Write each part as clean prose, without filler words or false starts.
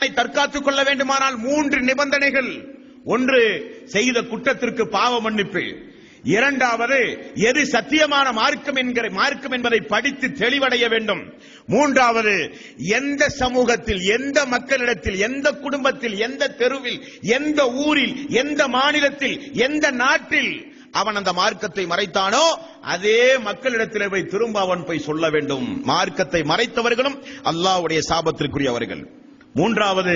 தற்காத்துக் கொள்ள வேண்டுமானால் 3 நிபந்தனைகள். ஒன்று, செய்த குற்றத்திற்கு பாவ மன்னிப்பு. இரண்டாவது, எது சத்தியமான மார்க்கம் என்பதை படித்து தெளிவடைய வேண்டும். மூன்றாவது, எந்த சமூகத்தில், எந்த மக்களிடத்தில், எந்த குடும்பத்தில், எந்த தெருவில், எந்த ஊரில், எந்த மாநிலத்தில், எந்த நாட்டில் அவன் அந்த மார்க்கத்தை மறைத்தானோ அதே மக்களிடத்தில் போய் திரும்ப அவன் போய் சொல்ல வேண்டும். மார்க்கத்தை மறைத்தவர்களும் அல்லாஹ்வுடைய சாபத்திற்குரியவர்கள். மூன்றாவது,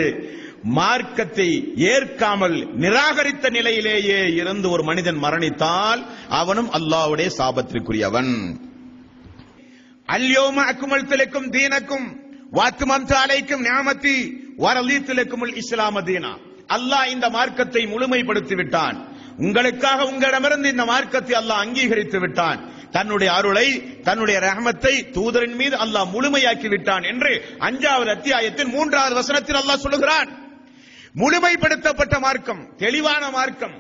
மார்க்கத்தை ஏற்காமல் நிராகரித்த நிலையிலேயே இருந்து ஒரு மனிதன் மரணித்தால் அவனும் அல்லாஹ்வுடைய சாபத்திற்குரியவன். அல்யௌம அக்மல்து லக்கும் தீனக்கும் வஅத்மம்து அலைக்கும் நிஅமதி வரலீது லக்குமுல் இஸ்லாம தீனா. அல்லாஹ் இந்த மார்க்கத்தை முழுமைப்படுத்தி விட்டான். உங்களுக்காக உங்களிடமிருந்து இந்த மார்க்கத்தை அல்லாஹ் அங்கீகரித்து விட்டான். தன்னுடைய அருளை, தன்னுடைய ரஹமத்தை தூதரின் மீது அல்லாஹ் முழுமையாக்கி விட்டான் என்று 5வது அத்தியாயத்தின் 3வது வசனத்தில் அல்லாஹ் சொல்லுகிறான். முழுமைப்படுத்தப்பட்ட மார்க்கம், தெளிவான மார்க்கம்,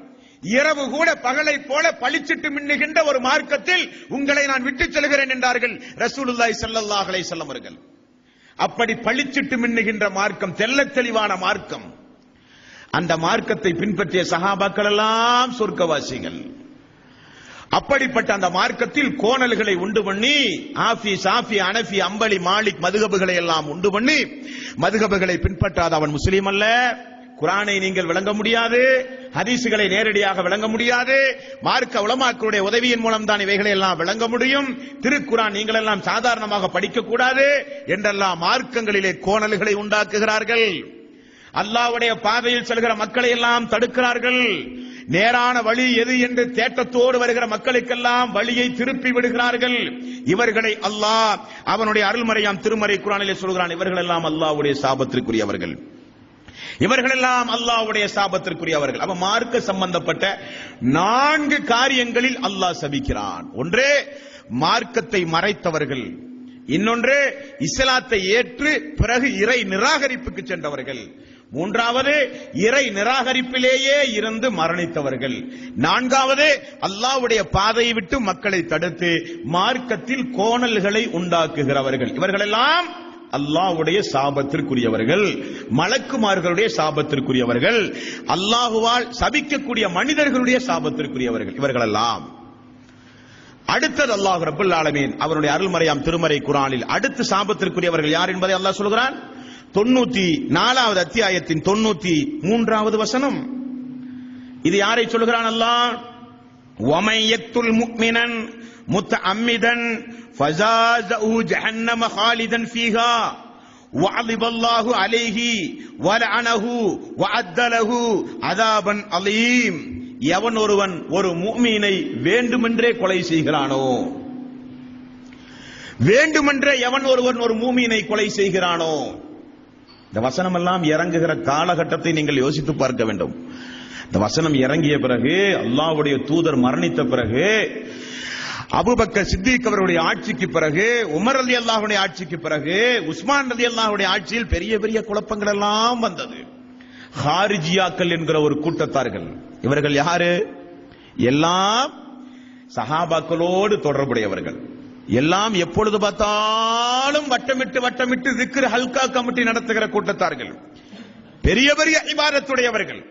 இரவு கூட பகலை போல பளிச்சிட்டு மின்னுகின்ற ஒரு மார்க்கத்தில் உங்களை நான் விட்டுச் செல்கிறேன் என்றார்கள் ரசூலுல்லாஹி ஸல்லல்லாஹு அலைஹி வஸல்லம் அவர்கள். அப்படி பளிச்சிட்டு மின்னுகின்ற மார்க்கம், தெள்ளத் தெளிவான மார்க்கம். அந்த மார்க்கத்தை பின்பற்றிய சஹாபாக்கள் எல்லாம் சொர்க்கவாசிகள். அப்படிப்பட்ட அந்த மார்க்கத்தில் கோணல்களை உண்டு பண்ணி ஆஃபி, சாஃபி, அனஃபி, அம்பலி, மாலிக் மதுஹபுகளை எல்லாம் உண்டு பண்ணி மதுஹபுகளை பின்பற்றாத அவன் முஸ்லீம் அல்ல. குர்ஆனை நீங்கள் விளங்க முடியாது, ஹதீசுகளை நேரடியாக விளங்க முடியாது, மார்க்க உலமாக்களுடைய உதவியின் மூலம் தான் இவைகளை எல்லாம் விளங்க முடியும். திருக்குர்ஆன் நீங்கள் எல்லாம் சாதாரணமாக படிக்க கூடாது என்றெல்லாம் மார்க்கங்களிலே கோணல்களை உண்டாக்குகிறார்கள். அல்லாஹ்வுடைய பாதையில் செல்கிற மக்களை எல்லாம் தடுக்கிறார்கள். நேரான வழி எது என்று தேட்டத்தோடு வருகிற மக்களுக்கெல்லாம் வழியை திருப்பி விடுகிறார்கள். இவர்களை அல்லாஹ் அவனுடைய அருள்மறையாம் திருமறை குர்ஆனிலே சொல்கிறான், இவர்கள் எல்லாம் அல்லாஹ்வுடைய சாபத்திற்குரியவர்கள், இவர்கள் எல்லாம் அல்லாஹ்வுடைய சாபத்திற்குரியவர்கள். அப்ப மார்க்க சம்பந்தப்பட்ட 4 காரியங்களில் அல்லாஹ் சபிக்கிறான். ஒன்று, மார்க்கத்தை மறைத்தவர்கள். இன்னொன்று, இஸ்லாத்தை ஏற்று பிறகு இறை நிராகரிப்புக்கு சென்றவர்கள். மூன்றாவது, இறை நிராகரிப்பிலேயே இருந்து மரணித்தவர்கள். நான்காவது, அல்லாஹ்வுடைய பாதையை விட்டு மக்களை தடுத்து மார்க்கத்தில் கோணல்களை உண்டாக்குகிறவர்கள். இவர்களெல்லாம் அல்லாஹ்வுடைய சாபத்திற்குரியவர்கள், மலக்குமார்களுடைய சாபத்திற்குரியவர்கள், அல்லாஹுவால் சபிக்கக்கூடிய மனிதர்களுடைய சாபத்திற்குரியவர்கள். இவர்களெல்லாம் அடுத்தது அல்லாஹ் ரப்பல் ஆலமீன் அவருடைய அருள்மறையாம் திருமறை குர்ஆனில் அடுத்து சாபத்திற்குரியவர்கள் யார் என்பதை அல்லாஹ் சொல்கிறான். 94வது அத்தியாயத்தின் 93வது வசனம். இது யாரை சொல்கிறான் அல்லாஹ்? வமை யக்துல் முஃமினன் முத்தஅம்மிதன் ஃபஸாஸஹு ஜஹன்னம காலிதன் ஃபீஹா வஅலிபல்லாஹு அலைஹி வலஅனஹு வஅத்தலஹு அஸாபன் அலீம். எவன் ஒருவன் ஒரு முஃமினை வேண்டுமென்றே கொலை செய்கிறானோ, வேண்டுமென்றே எவன் ஒருவன் ஒரு முஃமினை கொலை செய்கிறானோ. இந்த வசனம் எல்லாம் இறங்குகிற காலகட்டத்தை நீங்கள் யோசித்து பார்க்க வேண்டும். இந்த வசனம் இறங்கிய பிறகு, அல்லாஹ்வுடைய தூதர் மரணித்த பிறகு, அபூபக்கர் சித்திக் அவருடைய ஆட்சிக்கு பிறகு, உமர் ரலியல்லாஹுடைய ஆட்சிக்கு பிறகு, உஸ்மான் ரலியல்லாஹுடைய ஆட்சியில் பெரிய பெரிய குழப்பங்கள் எல்லாம் வந்தது. ஹாரிஜியாக்கள் என்கிற ஒரு கூட்டத்தார்கள். இவர்கள் யாரு? எல்லாம் சஹாபாக்களோடு தொடர்புடையவர்கள். எல்லாம் எப்பொழுது பார்த்தாலும் வட்டமிட்டு வட்டமிட்டு திக்ர் ஹல்கா கமிட்டி நடத்துகிற கூட்டத்தார்கள். பெரிய பெரிய இபாதத்துடையவர்கள்.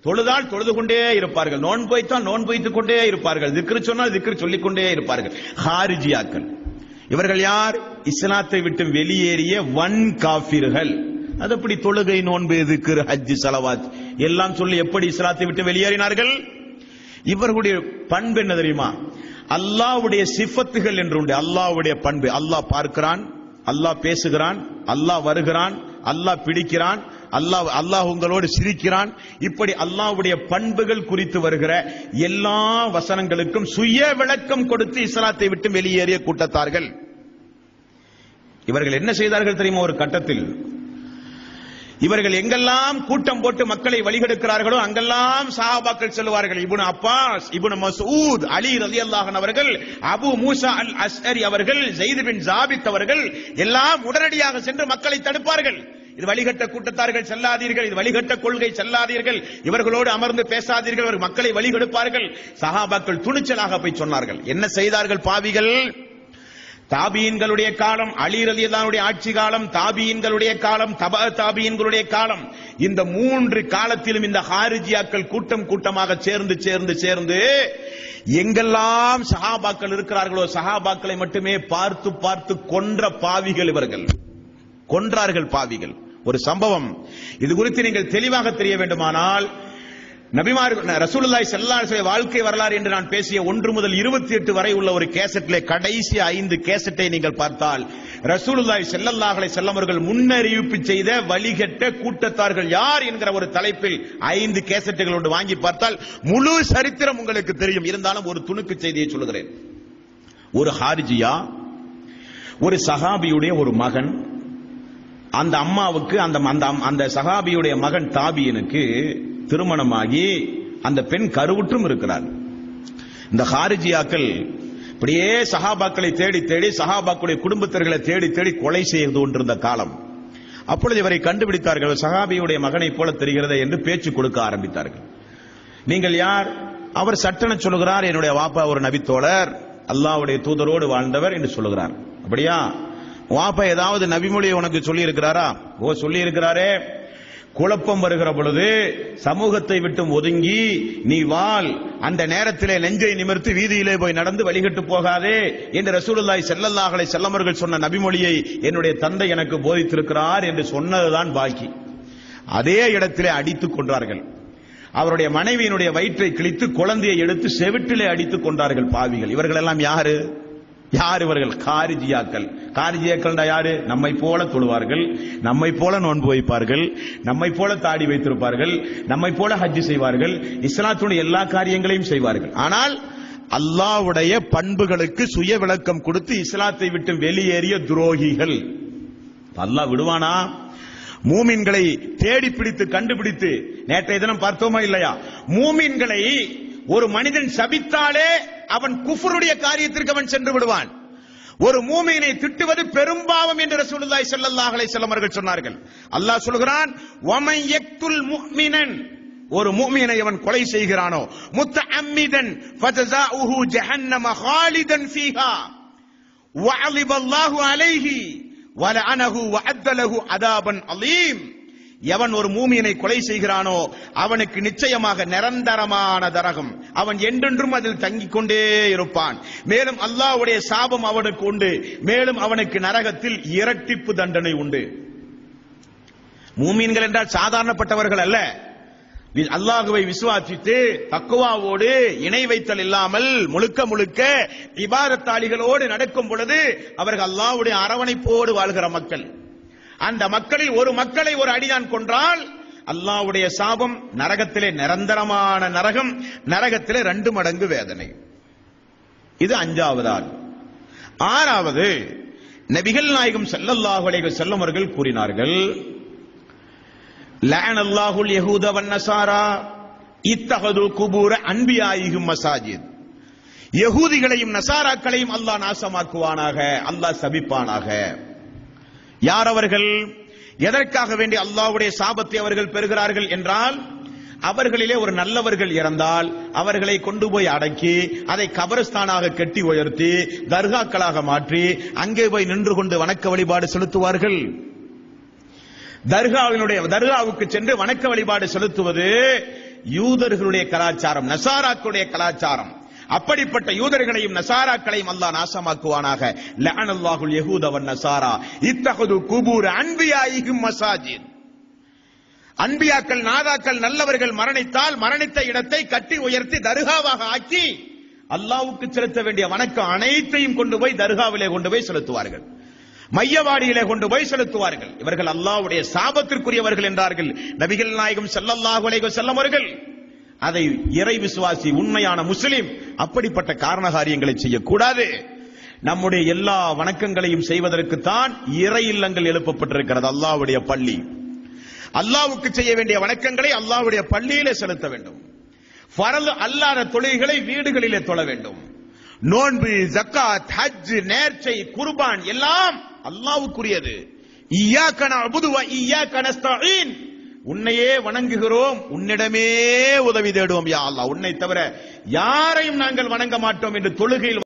தொழுதால் தொழுது கொண்டே இருப்பார்கள், நோன்பு வைத்தால் நோன்பு வைத்துக் கொண்டே இருப்பார்கள், திக்ர் சொன்னால் திக்ர் சொல்லிக் கொண்டே இருப்பார்கள். ஹாரிஜியாக்கள். இவர்கள் யார்? இஸ்லாத்தை விட்டு வெளியேறிய வன் காஃபிர்கள். அது எப்படி தொழுகை, நோன்பு, திக்ர், ஹஜ், ஸலவாத் எல்லாம் சொல்லி எப்படி இஸ்லாத்தை விட்டு வெளியேறினார்கள்? இவர்களுடைய பண்பு என்ன தெரியுமா? அல்லாஹ்வுடைய சிஃபத்துகள் என்று உண்டு. அல்லாஹ்வுடைய பண்பு. அல்லாஹ் பார்க்கிறான், அல்லாஹ் பேசுகிறான், அல்லாஹ் வருகிறான், அல்லாஹ் பிடிக்கிறான், அல்லாஹ் உங்களோடு சிரிக்கிறான். இப்படி அல்லாஹ்வுடைய பண்புகள் குறித்து வருகிற எல்லா வசனங்களுக்கும் சுய விளக்கம் கொடுத்து இஸ்லாத்தை விட்டு வெளியேறிய கூட்டத்தார்கள். இவர்கள் என்ன செய்தார்கள் தெரியுமா? ஒரு கட்டத்தில் இவர்கள் எங்கெல்லாம் கூட்டம் போட்டு மக்களை வழிகெடுக்கிறார்களோ அங்கெல்லாம் சஹாபாக்கள் சொல்லுவார்கள். இப்னு அப்பாஸ், இப்னு மஸ்ஊத், அலி ரலியல்லாஹு அன்ஹு அவர்கள், அபு மூசா அல் அஸ்அரி அவர்கள், ஸைத் பின் ஜாபித் அவர்கள் எல்லாம் உடனடியாக சென்று மக்களை தடுப்பார்கள். இது வழிகட்ட கூட்டத்தார்கள், செல்லாதீர்கள், இது வழிகட்ட கொள்கை, செல்லாதீர்கள், இவர்களோடு அமர்ந்து பேசாதீர்கள், இவர் மக்களை வழிகெடுப்பார்கள். சஹாபாக்கள் துணிச்சலாக போய் சொன்னார்கள். என்ன செய்தார்கள் பாவிகள்? தாபீன்களுடைய காலம், அலி ரலியல்லாஹு ஆட்சி காலம், தாபீன்களுடைய காலம், தபா தாபீன்களுடைய காலம், இந்த 3 காலத்திலும் இந்த ஹாரிஜியாக்கள் கூட்டம் கூட்டமாக சேர்ந்து சேர்ந்து சேர்ந்து எங்கெல்லாம் சஹாபாக்கள் இருக்கிறார்களோ சஹாபாக்களை மட்டுமே பார்த்து பார்த்து கொன்ற பாவிகள் இவர்கள். கொன்றார்கள் பாவிகள். ஒரு சம்பவம், இது குறித்து நீங்கள் தெளிவாக தெரிய வேண்டுமானால் நபிமார் ரசூலுல்லாஹி ஸல்லல்லாஹு அலைஹி வஸல்லம் வாழ்க்கை வரலாறு என்று நான் பேசிய 1 முதல் 28 வரை உள்ள ஒரு கேசட்டிலே கடைசி 5 கேசட்டை நீங்கள் பார்த்தால் ரசூலுல்லாஹி ஸல்லல்லாஹு அலைஹி வஸல்லம் அவர்கள் முன்னறிவிப்பு செய்த வழிகட்ட கூட்டத்தார்கள் யார் என்கிற ஒரு தலைப்பில் 5 கேசட்டுகளோடு வாங்கி பார்த்தால் முழு சரித்திரம் உங்களுக்கு தெரியும். இருந்தாலும் ஒரு துணுக்கு செய்தியை சொல்லுகிறேன். ஒரு ஹாரிஜியா, ஒரு சஹாபியுடைய ஒரு மகன், அந்த அம்மாவுக்கு அந்த சஹாபியுடைய மகன் தாபியனுக்கு திருமணமாகி அந்த பெண் கருவுற்றும் இருக்கிறார். இந்த ஹாரிஜியாக்கள் இப்படியே சஹாபாக்களை தேடி தேடி சஹாபாக்களுடைய குடும்பத்தர்களை தேடி தேடி கொலை செய்து கொண்டிருந்த காலம். அப்பொழுது இவரை கண்டுபிடித்தார்கள். சஹாபியுடைய மகனை போல தெரிகிறதே என்று பேச்சு கொடுக்க ஆரம்பித்தார்கள். நீங்கள் யார்? அவர் சட்டென சொல்லுகிறார், என்னுடைய வாப்பா ஒரு நபித்தோழர், அல்லாஹ்வுடைய தூதரோடு வாழ்ந்தவர் என்று சொல்லுகிறார். அப்படியா? வாப்பா ஏதாவது நபிமொழியை உனக்கு சொல்லி இருக்கிறாரா? ஓ, சொல்லி இருக்கிறாரே. குழப்பம் வருகிற பொழுது சமூகத்தை விட்டு ஒதுங்கி நீ வாழ், அந்த நேரத்திலே நெஞ்சை நிமிர்த்து வீதியிலே போய் நடந்து வழிகட்டு போகாதே என்று ரசூலுல்லாஹி ஸல்லல்லாஹு அலைஹி வஸல்லம் அவர்கள் சொன்ன நபிமொழியை என்னுடைய தந்தை எனக்கு போதித்திருக்கிறார் என்று சொன்னதுதான் பாக்கி. அதே இடத்திலே அடித்துக் கொண்டார்கள். அவருடைய மனைவியினுடைய வயிற்றை கிழித்து குழந்தையை எடுத்து செவிட்டிலே அடித்துக் கொண்டார்கள் பாவிகள். இவர்கள் எல்லாம் யாரு? யார் இவர்கள்? காரிஜியாக்கள். காரிஜியாக்கள் யாரு? நம்மை போல தொழுவார்கள், நம்மை போல நோன்பு வைப்பார்கள், நம்மை போல தாடி வைத்திருப்பார்கள், நம்மை போல ஹஜ் செய்வார்கள், இஸ்லாத்துடைய எல்லா காரியங்களையும் செய்வார்கள். ஆனால் அல்லாஹ்வுடைய பண்புகளுக்கு சுய விளக்கம் கொடுத்து இஸ்லாத்தை விட்டு வெளியேறிய துரோகிகள். அல்லாஹ் விடுவானா? மூமின்களை தேடி பிடித்து கண்டுபிடித்து, நேற்றைய தினம் பார்த்தோமா இல்லையா, மூமின்களை ஒரு மனிதன் சபித்தாலே அவன் குஃப்ருடைய காரியத்திற்கு அவன் சென்று விடுவான். ஒரு மூமினை திட்டுவது பெரும்பாவம் என்று ரசூலுல்லாஹி ஸல்லல்லாஹு அலைஹி வஸல்லம் அவர்கள் சொன்னார்கள். அல்லாஹ் சொல்கிறான், வமன் யக்துல் முஃமினன், ஒரு மூமினை அவன் கொலை செய்கிறானோ, முத்தஅம்மிதன் ஃபஜஸாஉஹு ஜஹன்னம காலிதன் ஃபீஹா வஅலிபல்லாஹு அலைஹி வலஅனஹு வஅத்தலஹு அதாபன் அலீம். எவன் ஒரு மூமியனை கொலை செய்கிறானோ அவனுக்கு நிச்சயமாக நிரந்தரமான நரகம், அவன் என்றென்றும் அதில் தங்கிக் கொண்டே இருப்பான். மேலும் அல்லாஹ்வுடைய சாபம் அவனுக்கு உண்டு, மேலும் அவனுக்கு நரகத்தில் இரட்டிப்பு தண்டனை உண்டு. மூமின்கள் என்றால் சாதாரணப்பட்டவர்கள் அல்ல. அல்லாஹ்வை விசுவாசித்து தக்வாவோடு இணை வைத்தல் இல்லாமல் முழுக்க முழுக்க இபாதத்தாளிகளோடு நடக்கும் பொழுது அவர்கள் அல்லாஹ்வுடைய அரவணைப்போடு வாழ்கிற மக்கள். அந்த மக்களில் ஒரு மக்களை ஒரு அடியான் கொன்றால் அல்லாஹ்வுடைய சாபம், நரகத்திலே நிரந்தரமான நரகம், நரகத்திலே 2 மடங்கு வேதனை. இது 5வது ஆள். 6வது, நபிகள் நாயகம் ஸல்லல்லாஹு அலைஹி வஸல்லம் அவர்கள் கூறினார்கள், லஅனல்லாஹுல் யஹூத வன் நஸாரா இத்தஹது குபூர அன்பியாயிஹிம் மசாஜித். யஹூதிகளையும் நஸாராக்களையும் அல்லாஹ் நாசமாக்குவானாக, அல்லாஹ் சபிப்பானாக. யார் அவர்கள்? எதற்காக வேண்டி அல்லாஹ்வுடைய சாபத்தை அவர்கள் பெறுகிறார்கள் என்றால், அவர்களிலே ஒரு நல்லவர்கள் இறந்தால் அவர்களை கொண்டு போய் அடக்கி அதை கபரஸ்தானாக கட்டி உயர்த்தி தர்காக்களாக மாற்றி அங்கே போய் நின்று கொண்டு வணக்க வழிபாடு செலுத்துவார்கள். தர்காவுக்கு சென்று வணக்க வழிபாடு செலுத்துவது யூதர்களுடைய கலாச்சாரம், நசாராக்களுடைய கலாச்சாரம். அப்படிப்பட்ட யூதர்களையும் நசாராக்களையும் அல்லாஹ் நாசமாக்குவானாக. லஅனல்லாஹுல் யஹூத வன் நசாரா இத்தஹது குபூர அன்பியாயிஹிம் மசாஜித். அன்பியாக்கள், நாதாக்கள், நல்லவர்கள் மரணித்தால் மரணித்த இடத்தை கட்டி உயர்த்தி தர்காவாக ஆக்கி அல்லாஹ்வுக்கு செலுத்த வேண்டிய வணக்கம் அனைத்தையும் கொண்டு போய் தர்காவிலே கொண்டு போய் செலுத்துவார்கள், மையவாடியிலே கொண்டு போய் செலுத்துவார்கள். இவர்கள் அல்லாஹ்வுடைய சாபத்திற்குரியவர்கள் என்றார்கள் நபிகள் நாயகம் ஸல்லல்லாஹு அலைஹி வஸல்லம் அவர்கள். அதை இறை விசுவாசி, உண்மையான முஸ்லிம் அப்படிப்பட்ட காரண காரியங்களை செய்யக்கூடாது. நம்முடைய எல்லா வணக்கங்களையும் செய்வதற்குத்தான் இறை இல்லங்கள் எழுப்பப்பட்டிருக்கிறது. அல்லாஹ்வுடைய பள்ளி, அல்லாஹ்வுக்கு செய்ய வேண்டிய வணக்கங்களை அல்லாஹ்வுடைய பள்ளியிலே செலுத்த வேண்டும். ஃபர்ல் அல்லாத தொழுகைகளை வீடுகளிலே தொழ வேண்டும். நோன்பு, ஜக்காத், ஹஜ், நேர்ச்சை, குர்பான் எல்லாம் அல்லாஹ்வுக்குரியது. இய்யாக நஅபுது வ இய்யாக நஸ்தஈன். உன்னையே வணங்குகிறோம், உன்னிடமே உதவி தேடுவோம் யா அல்லாஹ், உன்னை தவிர யாரையும் நாங்கள் வணங்க மாட்டோம் என்று தொழுகையில்